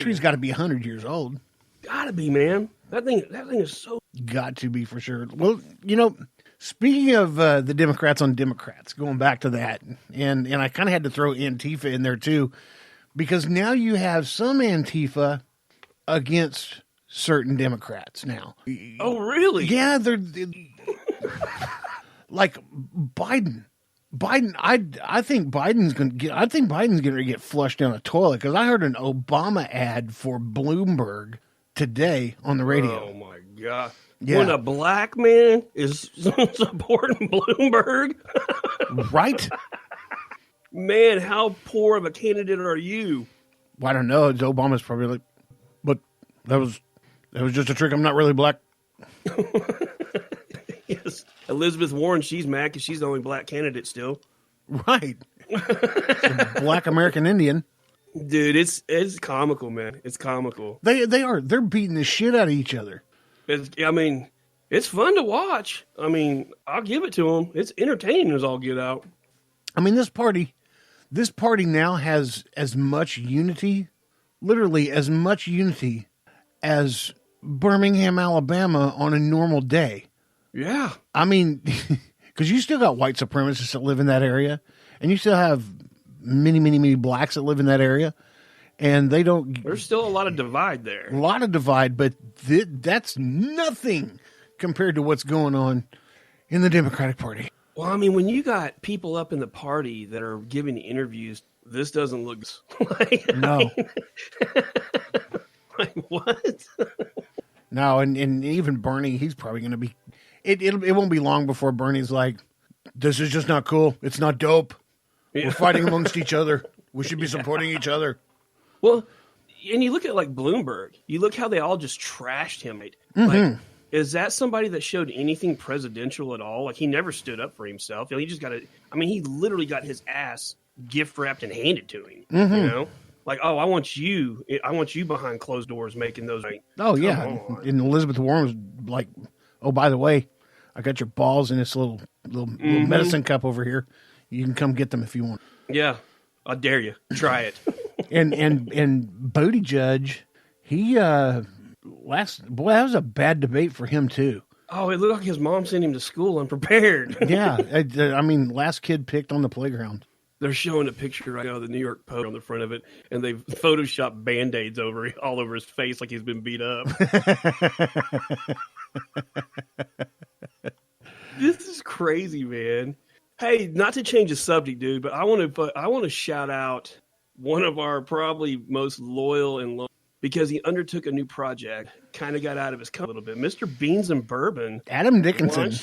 country's got to be 100 years old. Gotta be, man. That thing is so... Got to be for sure. Well, you know, speaking of the Democrats on Democrats, going back to that, and I kind of had to throw Antifa in there too, because now you have some Antifa against certain Democrats now. Oh, really? Yeah, they're like Biden. I think Biden's gonna get flushed down a toilet, because I heard an Obama ad for Bloomberg today on the radio. Oh my God. Yeah. When a black man is supporting Bloomberg. Right? Man, how poor of a candidate are you? Well, I don't know. Obama's probably like, but that was just a trick. I'm not really black. Yes. Elizabeth Warren, she's mad because she's the only black candidate still. Right. Black American Indian. Dude, it's comical, man. It's comical. They are. They're beating the shit out of each other. It's fun to watch. I mean, I'll give it to them. It's entertaining as all get out. I mean, this party now has as much unity, literally as much unity as Birmingham, Alabama on a normal day. Yeah. I mean, because you still got white supremacists that live in that area, and you still have many, many, many blacks that live in that area, and they don't... There's still a lot of divide there. A lot of divide, but that's nothing compared to what's going on in the Democratic Party. Well, I mean, when you got people up in the party that are giving interviews, this doesn't look like... No. Like, what? No, and even Bernie, he's probably going to be... It won't be long before Bernie's like, this is just not cool. It's not dope. Yeah. We're fighting amongst each other. We should be supporting each other. Well, and you look at like Bloomberg. You look how they all just trashed him. Mm-hmm. Like, is that somebody that showed anything presidential at all? Like, he never stood up for himself. You know, he just got he literally got his ass gift wrapped and handed to him. Mm-hmm. You know? Like, oh, I want you behind closed doors making those. Like, oh, yeah. And Elizabeth Warren was like, oh, by the way, I got your balls in this little medicine cup over here. You can come get them if you want. Yeah. I dare you. Try it. and Buttigieg, that was a bad debate for him too. Oh, it looked like his mom sent him to school unprepared. Yeah. I mean, last kid picked on the playground. They're showing a picture right now of the New York Post on the front of it, and they've photoshopped Band-Aids all over his face like he's been beat up. This is crazy, man. Hey, not to change the subject, dude, but I want to shout out one of our probably most loyal because he undertook a new project, kind of got out of his comfort a little bit. Mr. Beans and Bourbon. Adam Dickinson.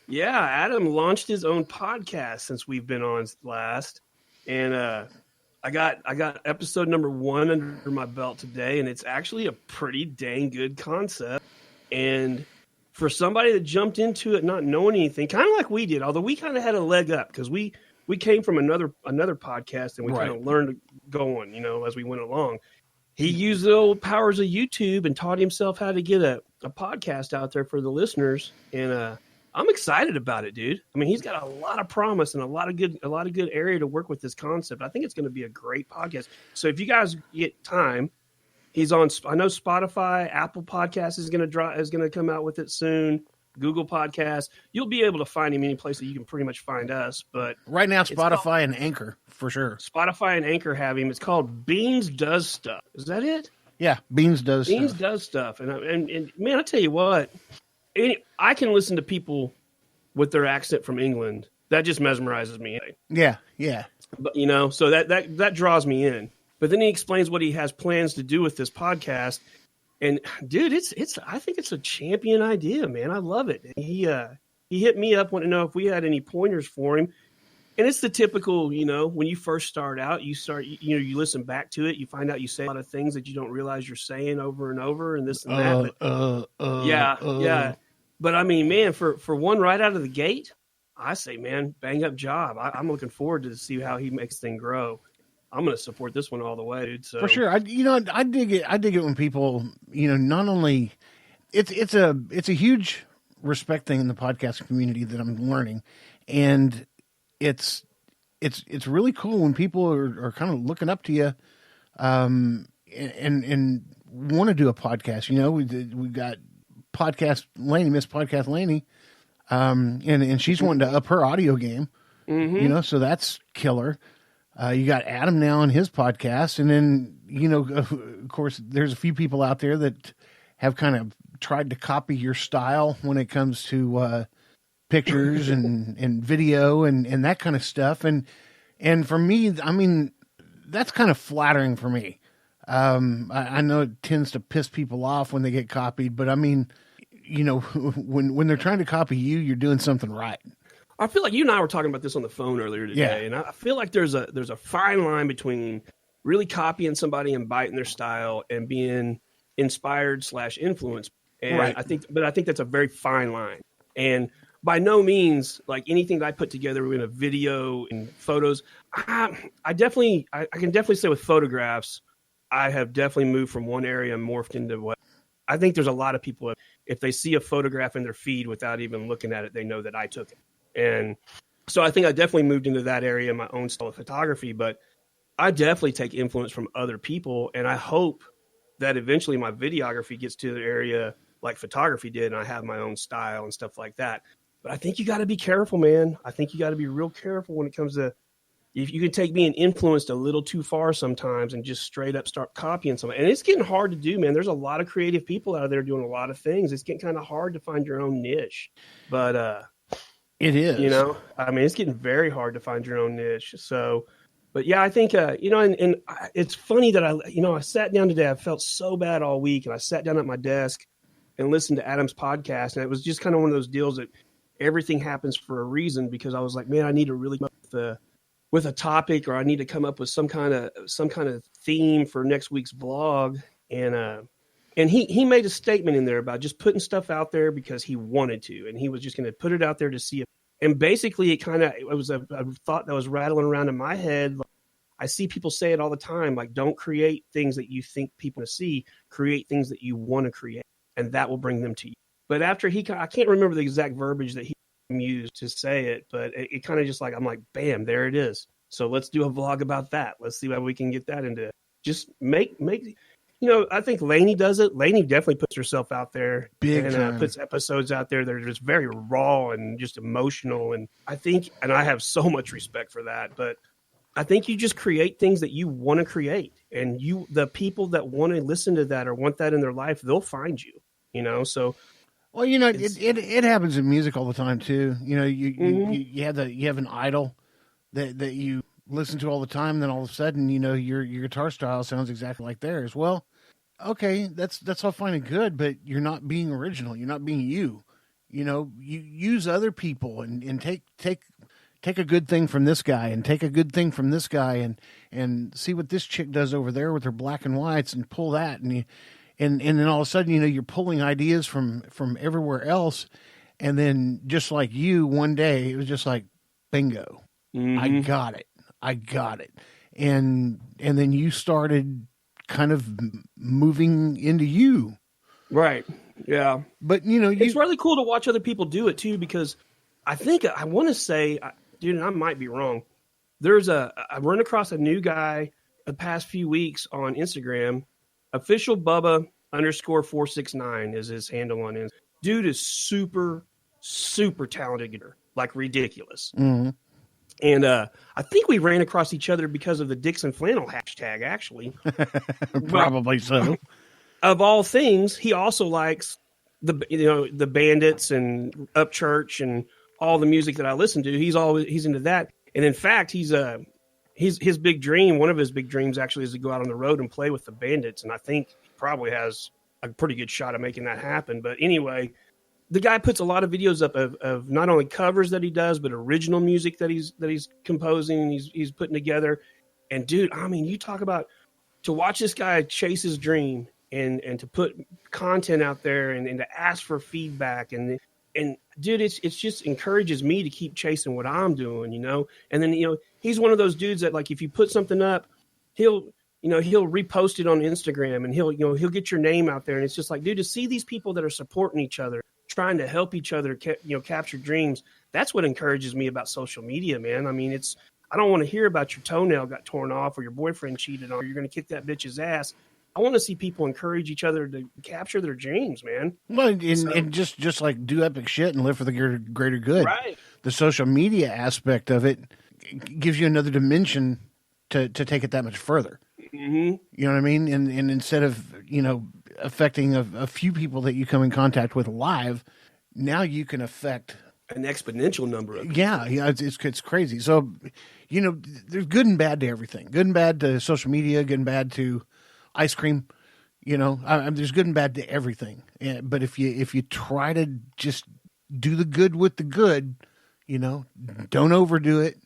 Adam launched his own podcast since we've been on last. And I got episode number 1 under my belt today, and it's actually a pretty dang good concept. And for somebody that jumped into it not knowing anything, kind of like we did, although we kind of had a leg up because we came from another podcast and we kind of learned going, you know, as we went along. He used the old powers of YouTube and taught himself how to get a podcast out there for the listeners. And I'm excited about it, dude. I mean, he's got a lot of promise and a lot of good area to work with this concept. I think it's going to be a great podcast. So if you guys get time, he's on. I know Spotify, Apple Podcasts is going to come out with it soon. Google Podcasts. You'll be able to find him any place that you can pretty much find us. But right now, Spotify and Anchor for sure. Spotify and Anchor have him. It's called Beans Does Stuff. Is that it? Yeah, Beans Does Stuff. And man, I tell you what. I can listen to people with their accent from England. That just mesmerizes me. Yeah. But you know, so that draws me in. But then he explains what he has plans to do with this podcast. And dude, I think it's a champion idea, man. I love it. He hit me up, wanted to know if we had any pointers for him. And it's the typical, you know, when you first start out, you listen back to it, you find out you say a lot of things that you don't realize you're saying over and over and this and that. Yeah. But I mean, man, for one right out of the gate, I say, man, bang up job. I'm looking forward to see how he makes things grow. I'm going to support this one all the way, dude. So. For sure. I dig it. I dig it when people, you know, not only it's a huge respect thing in the podcast community that I'm learning. And it's really cool when people are kind of looking up to you. And and want to do a podcast. You know, we got podcast Laney, Miss Podcast Laney, and she's wanting to up her audio game. Mm-hmm. You know, so that's killer. You got Adam now on his podcast, and then, you know, of course, there's a few people out there that have kind of tried to copy your style when it comes to pictures and video and that kind of stuff. And for me, I mean, that's kind of flattering for me. I know it tends to piss people off when they get copied, but I mean, you know, when they're trying to copy you, you're doing something right. I feel like you and I were talking about this on the phone earlier today, and I feel like there's a fine line between really copying somebody and biting their style and being inspired / influenced. And Right. I think that's a very fine line. And by no means, like anything that I put together in a video and photos, I can definitely say with photographs, I have definitely moved from one area and morphed into what I think there's a lot of people, if they see a photograph in their feed without even looking at it, they know that I took it. And so I think I definitely moved into that area in my own style of photography, but I definitely take influence from other people. And I hope that eventually my videography gets to the area like photography did, and I have my own style and stuff like that. But I think you got to be careful, man. I think you got to be real careful when it comes to, if you can take being influenced a little too far sometimes and just straight up start copying somebody. And it's getting hard to do, man. There's a lot of creative people out there doing a lot of things. It's getting kind of hard to find your own niche. But It is. you know, I mean, it's getting very hard to find your own niche. So, but yeah, I think, you know, and it's funny that I sat down today. I felt so bad all week, and I sat down at my desk and listened to Adam's podcast. And it was just kind of one of those deals that everything happens for a reason, because I was like, man, I need to really come up with a topic, or I need to come up with some kind of theme for next week's vlog. And he made a statement in there about just putting stuff out there because he wanted to, and he was just going to put it out there to see if. And basically, it was a thought that was rattling around in my head. I see people say it all the time, like, don't create things that you think people want to see, create things that you want to create, and that will bring them to you. But after I can't remember the exact verbiage that he used to say it, but it kind of just like, I'm like, bam, there it is. So let's do a vlog about that. Let's see how we can get that into just make. You know, I think Lainey does it. Lainey definitely puts herself out there Big and time. puts episodes out there that are just very raw and just emotional. And I think, and I have so much respect for that, but I think you just create things that you want to create, and the people that want to listen to that or want that in their life, they'll find you, you know? So, Well, you know, it happens in music all the time too. You know, you have an idol that you listen to all the time, then all of a sudden, you know, your guitar style sounds exactly like theirs. Well, okay, that's all fine and good, but you're not being original. You're not being you. You know, you use other people and take a good thing from this guy and take a good thing from this guy and see what this chick does over there with her black and whites and pull that and then all of a sudden, you know, you're pulling ideas from everywhere else, and then just like you, one day it was just like, bingo, I got it, and then you started kind of moving into you, right, yeah. But you know, It's really cool to watch other people do it too, because I think I want to say, dude, and I might be wrong. I run across a new guy the past few weeks on Instagram. Official Bubba _469 is his handle on Instagram. Dude is super, super talented guitar, like ridiculous. Mm-hmm. And I think we ran across each other because of the Dixon Flannel hashtag, actually. Probably so. Of all things, he also likes the Bandits and Upchurch and all the music that I listen to. He's into that. And in fact, his big dream, one of his big dreams actually, is to go out on the road and play with the Bandits. And I think he probably has a pretty good shot of making that happen. But anyway, the guy puts a lot of videos up of not only covers that he does, but original music that he's composing and he's putting together. And dude, I mean, you talk about to watch this guy chase his dream and to put content out there and to ask for feedback and dude, it's just encourages me to keep chasing what I'm doing, you know? And then, you know, he's one of those dudes that, like, if you put something up, he'll repost it on Instagram and he'll get your name out there. And it's just like, dude, to see these people that are supporting each other, trying to help each other, capture dreams. That's what encourages me about social media, man. I mean, I don't want to hear about your toenail got torn off or your boyfriend cheated on, or you're going to kick that bitch's ass. I want to see people encourage each other to capture their dreams, man. Well, and just like do epic shit and live for the greater good. Right. The social media aspect of it gives you another dimension to take it that much further. Mm-hmm. You know what I mean? And instead of, affecting a few people that you come in contact with live, now you can affect an exponential number of people. Yeah, it's crazy. So, there's good and bad to everything. Good and bad to social media, good and bad to ice cream. There's good and bad to everything. But if you try to just do the good with the good, don't overdo it.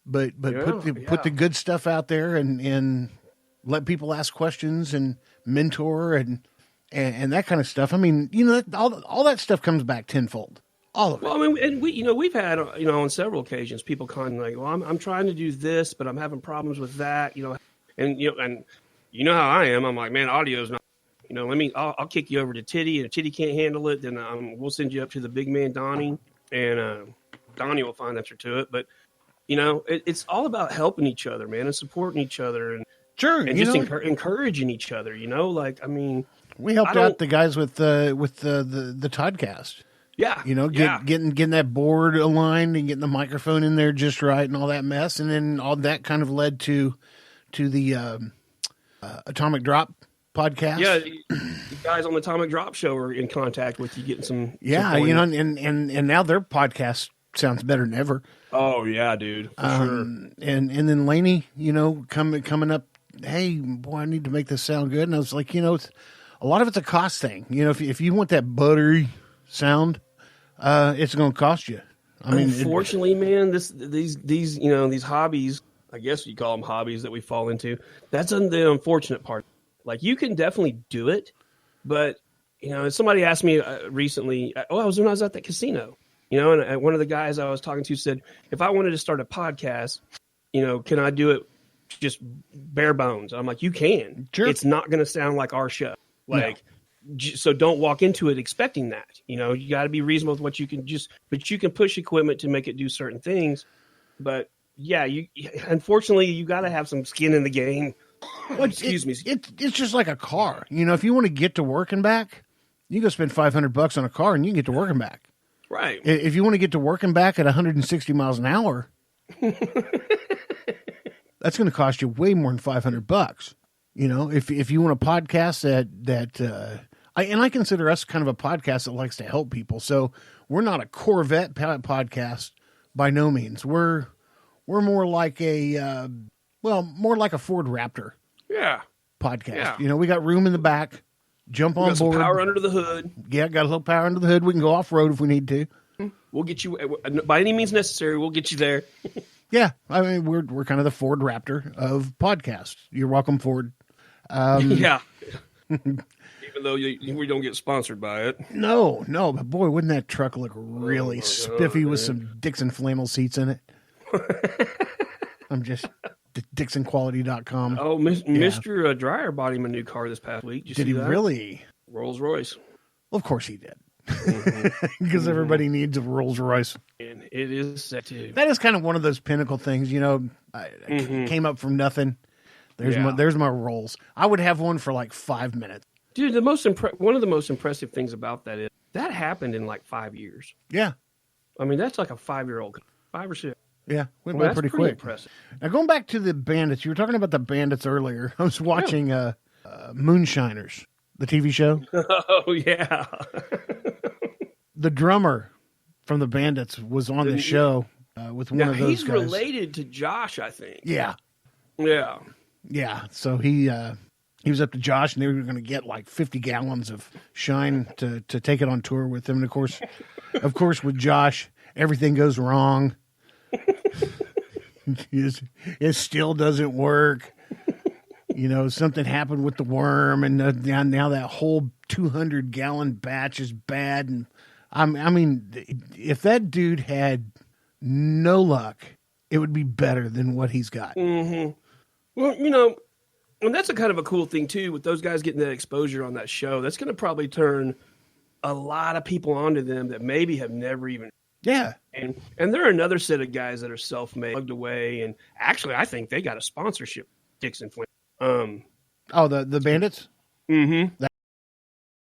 But put the good stuff out there and let people ask questions and mentor and that kind of stuff. I mean, all that stuff comes back tenfold. All of it. Well, I mean, and we've had, on several occasions, people calling like, well, I'm trying to do this, but I'm having problems with that, and you know how I am. I'm like, man, audio's not, I'll kick you over to Titty, and if Titty can't handle it, then we'll send you up to the big man, Donnie, and Donnie will find answer to it. But, it's all about helping each other, man, and supporting each other, and sure, and just encouraging each other, we helped out the guys with the Toddcast. Yeah. Getting that board aligned and getting the microphone in there just right and all that mess. And then all that kind of led to the Atomic Drop podcast. Yeah. The guys on the Atomic Drop show are in contact with you, getting some. Yeah. And now their podcast sounds better than ever. Oh yeah, dude. For sure. And then Laney, coming up, hey, boy, I need to make this sound good. And I was like, it's a lot of it's a cost thing. If you want that buttery sound, it's going to cost you. I mean, unfortunately, man, these hobbies, I guess you call them hobbies that we fall into. That's the unfortunate part. Like, you can definitely do it, but somebody asked me recently. When I was at that casino, and one of the guys I was talking to said, if I wanted to start a podcast, can I do it just bare bones? I'm like, you can. Sure. It's not going to sound like our show. Like. No. So don't walk into it expecting that. You got to be reasonable with what you can but you can push equipment to make it do certain things. But yeah, unfortunately you got to have some skin in the game. Well, excuse me. It's just like a car. If you want to get to work and back, you go spend $500 on a car and you can get to work and back. Right. If you want to get to work and back at 160 miles an hour, that's going to cost you way more than $500. If you want a podcast that I consider us kind of a podcast that likes to help people. So we're not a Corvette podcast by no means. We're more like more like a Ford Raptor. Yeah. Podcast. Yeah. We got room in the back. Jump on board. Some power under the hood. Yeah, got a little power under the hood. We can go off road if we need to. We'll get you by any means necessary. We'll get you there. Yeah, I mean we're kind of the Ford Raptor of podcasts. You're welcome, Ford. Yeah. Even though we don't get sponsored by it. No, but boy, wouldn't that truck look really spiffy with some Dixon flannel seats in it? I'm just DixonQuality.com. Oh, Mr. Dryer bought him a new car this past week. Did he really? Rolls Royce. Well, of course he did. Because everybody needs a Rolls Royce. And it is set too. That is kind of one of those pinnacle things, I came up from nothing. There's my Rolls. I would have one for like 5 minutes. Dude, one of the most impressive things about that is that happened in like 5 years. Yeah. I mean, that's like a 5-year-old, 5 or 6. Yeah, went by pretty quick. Impressive. Now, going back to the Bandits, you were talking about the Bandits earlier. I was watching Moonshiners, the TV show. Oh, yeah. The drummer from the Bandits was on the show with one of those guys. He's related to Josh, I think. Yeah. Yeah. Yeah, so he was up to Josh, and they were going to get like 50 gallons of Shine to take it on tour with him. And of course, with Josh, everything goes wrong. It still doesn't work. Something happened with the worm, and now that whole 200-gallon batch is bad. And I mean, if that dude had no luck, it would be better than what he's got. Mm-hmm. Well, and that's a kind of a cool thing too, with those guys getting that exposure on that show. That's going to probably turn a lot of people onto them that maybe have never even. Yeah. And there are another set of guys that are self-made, plugged away, and actually I think they got a sponsorship, Dixon Flint. The Bandits? Mm-hmm.